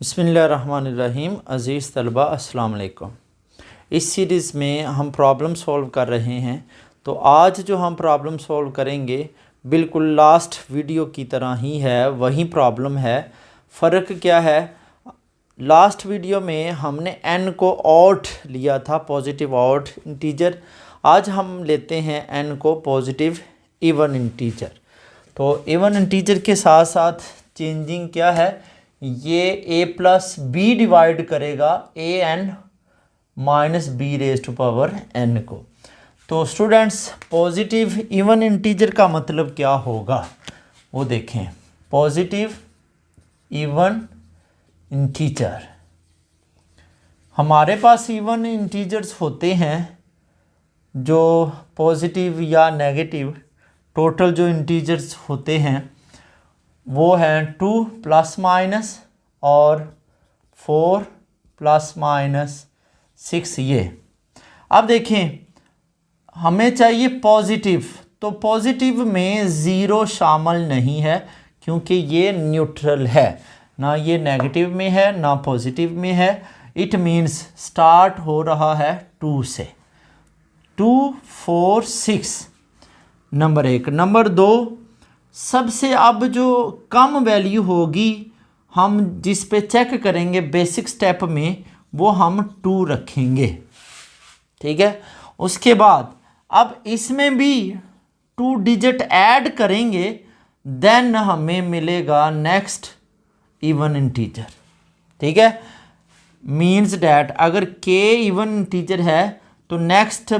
बिस्मिल्लाहिर्रहमानिर्रहीम। अज़ीज़ तलबा अस्सलाम वालेकुम। इस सीरीज़ में हम प्रॉब्लम सॉल्व कर रहे हैं। तो आज जो हम प्रॉब्लम सॉल्व करेंगे बिल्कुल लास्ट वीडियो की तरह ही है, वही प्रॉब्लम है। फ़र्क क्या है, लास्ट वीडियो में हमने n को ऑड लिया था, पॉजिटिव ऑड इंटीजर। आज हम लेते हैं n को पॉजिटिव इवन इंटीजर। तो इवन इंटीजर के साथ साथ चेंजिंग क्या है, ये a प्लस बी डिवाइड करेगा a n minus B raise to power n को। तो स्टूडेंट्स, पॉजिटिव इवन इंटीजर का मतलब क्या होगा वो देखें। पॉजिटिव इवन इंटीजर, हमारे पास इवन इंटीजर्स होते हैं जो पॉजिटिव या नेगेटिव, टोटल जो इंटीजर्स होते हैं वो हैं 2 प्लस माइनस और 4 प्लस माइनस 6। ये अब देखें, हमें चाहिए पॉजिटिव, तो पॉजिटिव में ज़ीरो शामिल नहीं है क्योंकि ये न्यूट्रल है, ना ये नेगेटिव में है ना पॉजिटिव में है। इट मीन्स स्टार्ट हो रहा है 2 से। 2 4 6 नंबर 1। नंबर 2, सबसे अब जो कम वैल्यू होगी हम जिस पे चेक करेंगे बेसिक स्टेप में, वो हम 2 रखेंगे, ठीक है। उसके बाद अब इसमें भी 2 डिजिट ऐड करेंगे, देन हमें मिलेगा नेक्स्ट इवन इंटीजर, ठीक है। मीन्स डैट अगर k इवन इंटीजर है तो नेक्स्ट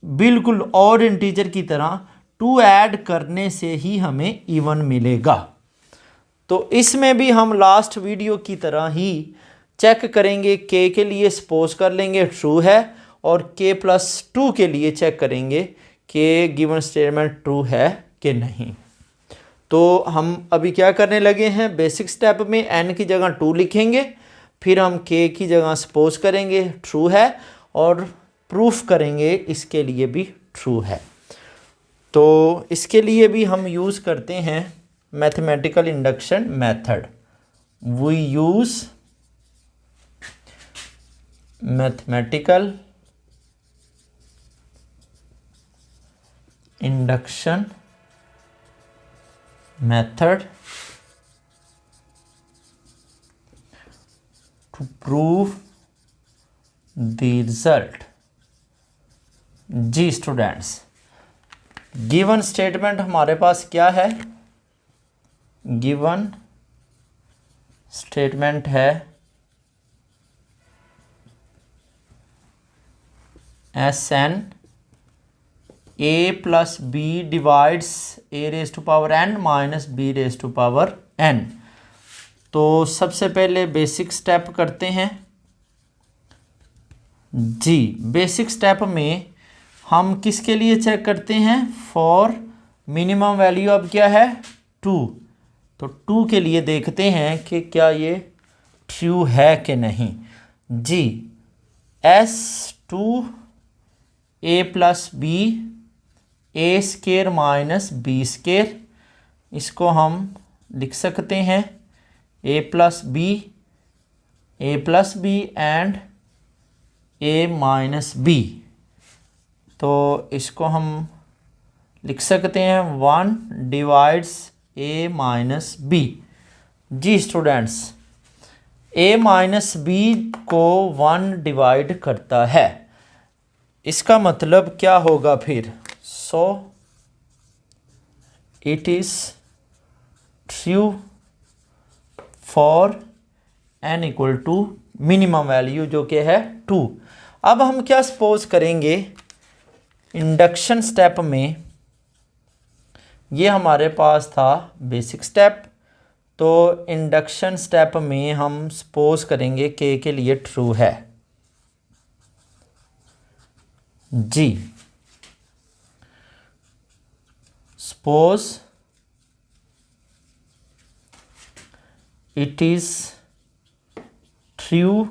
बिल्कुल ऑड इंटीजर की तरह 2 ऐड करने से ही हमें इवन मिलेगा। तो इसमें भी हम लास्ट वीडियो की तरह ही चेक करेंगे। k के लिए सपोज कर लेंगे ट्रू है और k प्लस 2 के लिए चेक करेंगे कि गिवन स्टेटमेंट ट्रू है कि नहीं। तो हम अभी क्या करने लगे हैं, बेसिक स्टेप में n की जगह 2 लिखेंगे, फिर हम k की जगह सपोज करेंगे ट्रू है और प्रूफ करेंगे इसके लिए भी ट्रू है। तो इसके लिए भी हम यूज़ करते हैं mathematical induction method. We use mathematical induction method to prove the result। जी स्टूडेंट्स, गिवन स्टेटमेंट हमारे पास क्या है, गिवन स्टेटमेंट है Sn a plus b divides a raise to power n minus b raise to power n। तो सबसे पहले basic step करते हैं जी। बेसिक स्टेप में हम किसके लिए चेक करते हैं, फॉर मिनिमम वैल्यू अब क्या है 2। तो 2 के लिए देखते हैं कि क्या ये ट्रू है कि नहीं जी। S2 a plus b a square minus B square, इसको हम लिख सकते हैं a plus B and a minus b. तो इसको हम लिख सकते हैं 1 डिवाइड्स a माइनस बी। जी स्टूडेंट्स, a माइनस बी को 1 डिवाइड करता है, इसका मतलब क्या होगा फिर, so it is true for n equal to minimum value जो कि है 2। अब हम क्या सपोज करेंगे, इंडक्शन स्टेप में ये हमारे पास था बेसिक स्टेप, तो इंडक्शन स्टेप में हम सपोज करेंगे k के लिए ट्रू है जी। Suppose it is true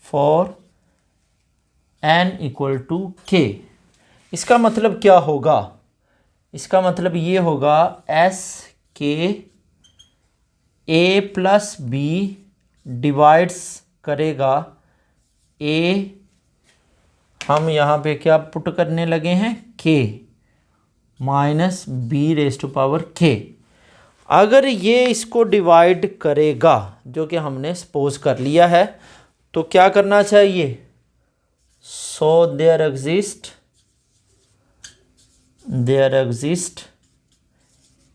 for n equal to k। इसका मतलब क्या होगा, इसका मतलब ये होगा S के a प्लस बी डिवाइड्स करेगा ए, हम यहाँ पे क्या पुट करने लगे हैं, k minus B raise to power k. अगर ये इसको डिवाइड करेगा, जो कि हमने सपोज कर लिया है, तो क्या करना चाहिए, so there exist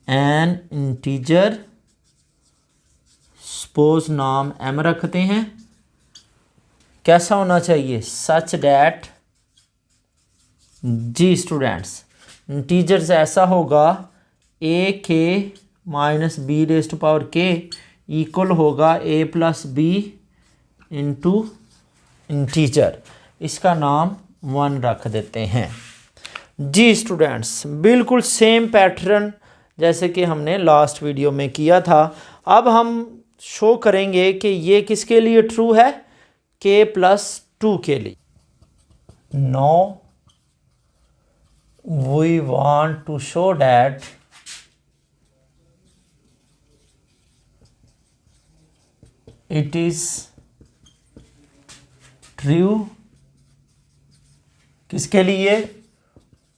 an integer, suppose नाम m रखते हैं, कैसा होना चाहिए, सच डैट, जी स्टूडेंट्स, इंटीजर्स ऐसा होगा a k minus B raise to power k equal होगा a plus B into integer, इसका नाम 1 रख देते हैं। जी स्टूडेंट्स, बिल्कुल सेम पैटर्न जैसे कि हमने लास्ट वीडियो में किया था। अब हम शो करेंगे कि ये किसके लिए ट्रू है, के प्लस 2 के लिए। Now we want to show that it is true, किसके लिए,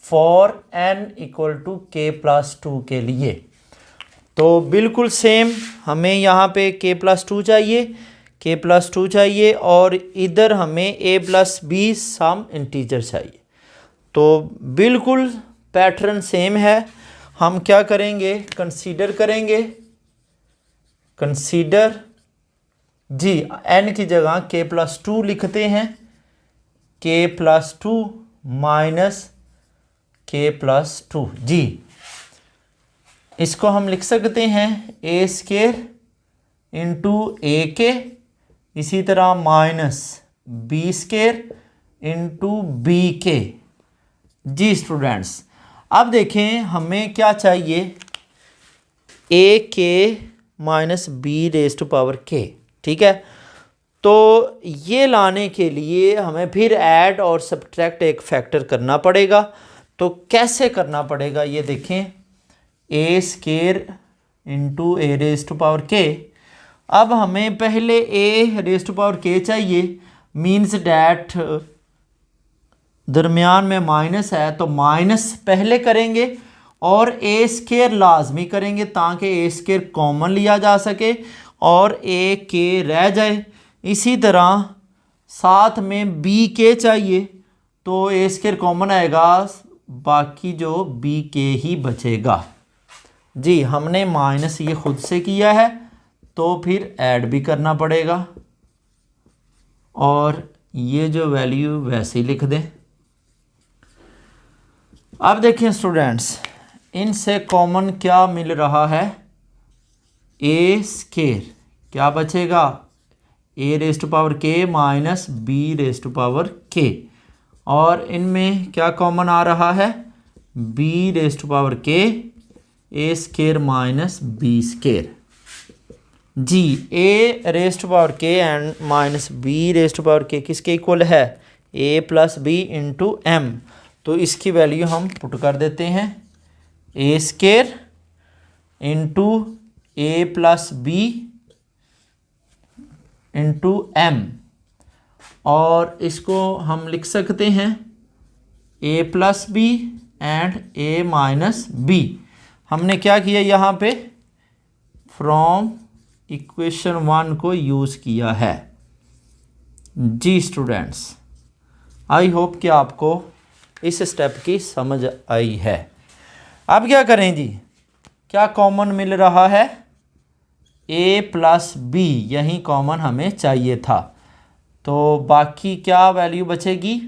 फॉर n इक्वल टू के प्लस 2 के लिए। तो बिल्कुल सेम, हमें यहाँ पे k प्लस 2 चाहिए, k प्लस 2 चाहिए, और इधर हमें a plus b some integer चाहिए। तो बिल्कुल पैटर्न सेम है। हम क्या करेंगे, कंसीडर करेंगे, कंसीडर जी n की जगह k प्लस 2 लिखते हैं, k plus 2 minus k plus 2, जी इसको हम लिख सकते हैं A square into A k, इसी तरह minus B square into b k. जी स्टूडेंट्स, अब देखें हमें क्या चाहिए, a k minus B raise to power k, ठीक है। तो ये लाने के लिए हमें फिर ऐड और सब्ट्रैक्ट एक फैक्टर करना पड़ेगा। तो कैसे करना पड़ेगा ये देखें, A square into A raise to power K. अब हमें पहले ए रेज टू पावर के चाहिए, मीन्स डैट दरमियान में माइनस है, तो माइनस पहले करेंगे और ए स्केयर लाजमी करेंगे ताकि ए स्केयर कॉमन लिया जा सके और ए के रह जाए। इसी तरह साथ में बी के चाहिए, तो ए स्केयर कॉमन आएगा, बाकी जो बी के ही बचेगा। जी हमने माइनस ये खुद से किया है, तो फिर ऐड भी करना पड़ेगा, और ये जो वैल्यू वैसे ही लिख दें। अब देखें स्टूडेंट्स, इनसे कॉमन क्या मिल रहा है, ए स्केयर, क्या बचेगा, a raise to power k minus B raise to power k, और इनमें क्या कॉमन आ रहा है, B raise to power K, A square minus B square. जी A raise to power K and minus B raise to power K किसके equal है, A plus B into M. तो इसकी वैल्यू हम पुट कर देते हैं, A square into A plus B into M, और इसको हम लिख सकते हैं A plus B and A minus B. हमने क्या किया यहाँ पे, फ्रॉम इक्वेशन 1 को यूज़ किया है। जी स्टूडेंट्स, आई होप कि आपको इस स्टेप की समझ आई है। अब क्या करें जी, क्या कॉमन मिल रहा है, ए प्लस बी, यही कॉमन हमें चाहिए था। तो बाकी क्या वैल्यू बचेगी,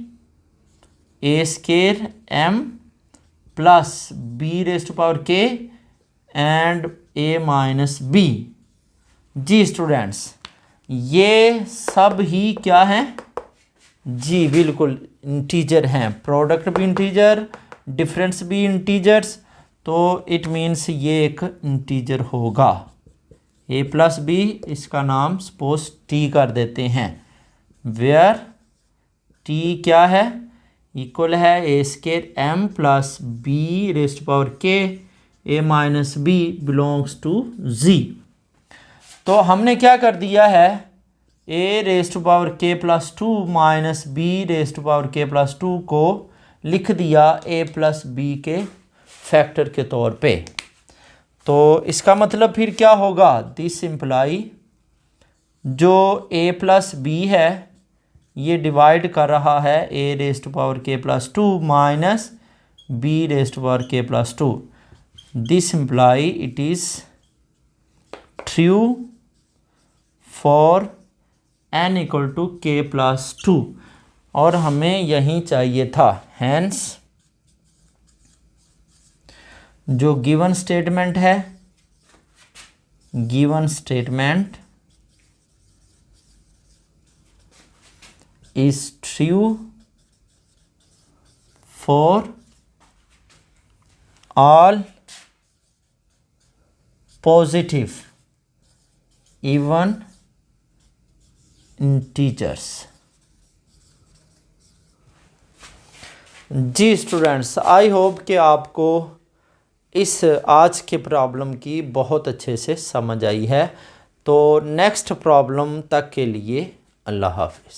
A square M plus B raise to power K and A minus B. जी स्टूडेंट्स, ये सब ही क्या हैं, जी बिल्कुल इंटीजर हैं, प्रोडक्ट भी इंटीजर, डिफरेंस भी इंटीजर्स, तो इट मीन्स ये एक इंटीजर होगा। ए प्लस बी, इसका नाम सपोज टी कर देते हैं, वेयर टी क्या है, इक्वल है A square M plus B raise to power K, A minus B belongs to G. तो हमने क्या कर दिया है, A raise to power K plus 2 minus B raise to power K plus 2 को लिख दिया ए प्लस बी के फैक्टर के तौर पे। तो इसका मतलब फिर क्या होगा, दिस इम्प्लाई जो ए प्लस बी है ये डिवाइड कर रहा है A raise to power K plus 2 minus B raise to power K plus 2। This imply it is true for n equal to के प्लस 2 और हमें यही चाहिए था। हैंस जो गिवन स्टेटमेंट है, given statement is true for all positive even integers। जी students, I hope कि आपको इस आज के प्रॉब्लम की बहुत अच्छे से समझ आई है। तो नेक्स्ट प्रॉब्लम तक के लिए अल्लाह हाफिज़।